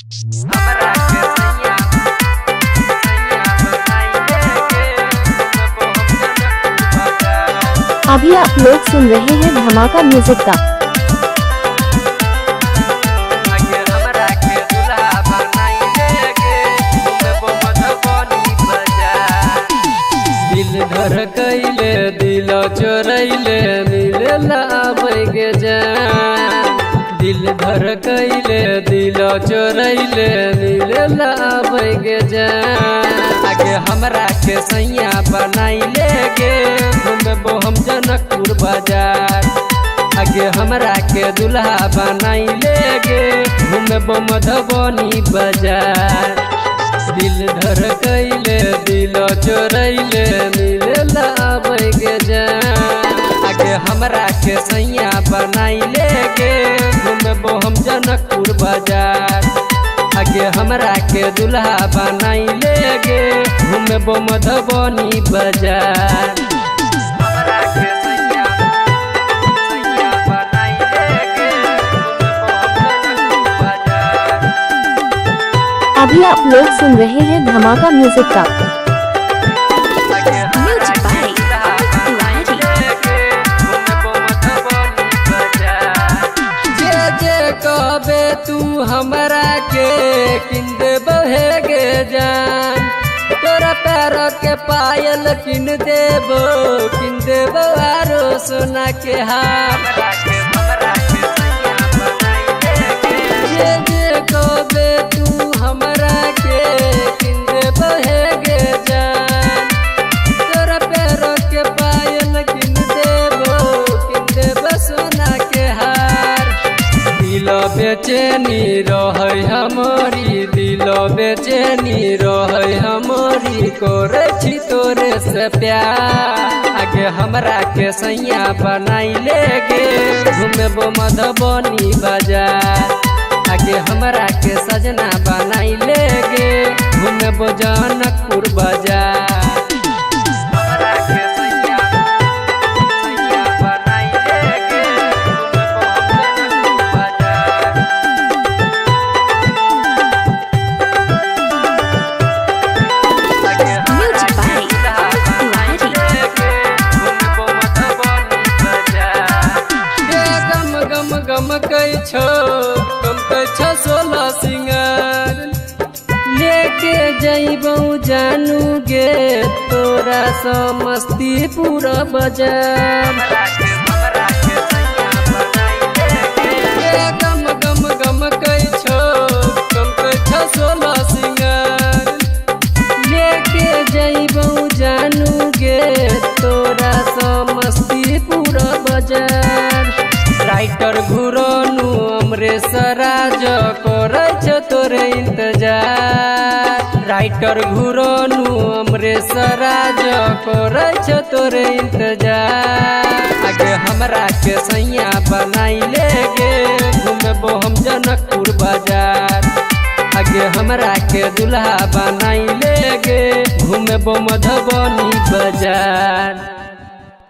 हमरा के सैया अभी आप लोग सुन रहे हैं धमाका म्यूजिक का। दिल धर कैले दिल चोरैले मिलेला आबे जान। दिल धर कैले दिल चोरैले मिलेला आबे जान। आगे हमरा के सैया बनाइले गे घूमबो हम जनकपुर बाजार। आगे हमरा के दुल्हा बनाइले गे घूमबो मधुबनी बाजार। दिल धर कैले दिल चोरैले मिलेला आबे जान। आगे हमरा के सैया बनाइले गे घूमबो हम जनकपुर बाजार। आगे हमरा के दुल्हा बनाइले गे घूमबो मधुबनी बाजार। हमरा के सैया बनाइले गे घूमबो हम जनकपुर बाजार। अभी आप लोग सुन रहे हैं धमाका म्यूजिक का। Music by जे जे कहबे तू हमरा के किन देबे गे जान। तोरा पैर के पायल किन देबो आरो सोना के हार। जे जे कहबे तू हमरा के किन देबे गे जान। तोरा पैर के पायल किन देबो सोना के हार। दिल बेचैनी रहे हमारी दिल बेचैनी रहे हमारी करे छी तोरे से प्यार। आगे हमरा के सैया बनाइले गे घूमबो मधुबनी बाजार। आगे हमरा के सजना बनाइले गे घूमबो जनकपुर बाजार। हमरा के सैया बनाइले गे घूमबो जनकपुर बाजार। Music by गम गम गम कै छो गम कै छो सोलह सिंगार। लेके जइबौ जानू गे तोरा समस्तीपुर बाजार। गम गम गम कै छो गम कै छो सोलह सिंगार। लेके जइबौ जानू गे तोरा समस्तीपुर बाजार। राइटर घुरनु अमरेश राज करे छ तोरे इंतजार। राइटर घुरनु अमरेश राज करे छ तोरे इंतजार। आगे हमरा के सैया बनाइले गे घूमबो हम जनकपुर बाजार। आगे हमरा के दुल्हा बनाइले गे घूमबो मधुबनी बाजार।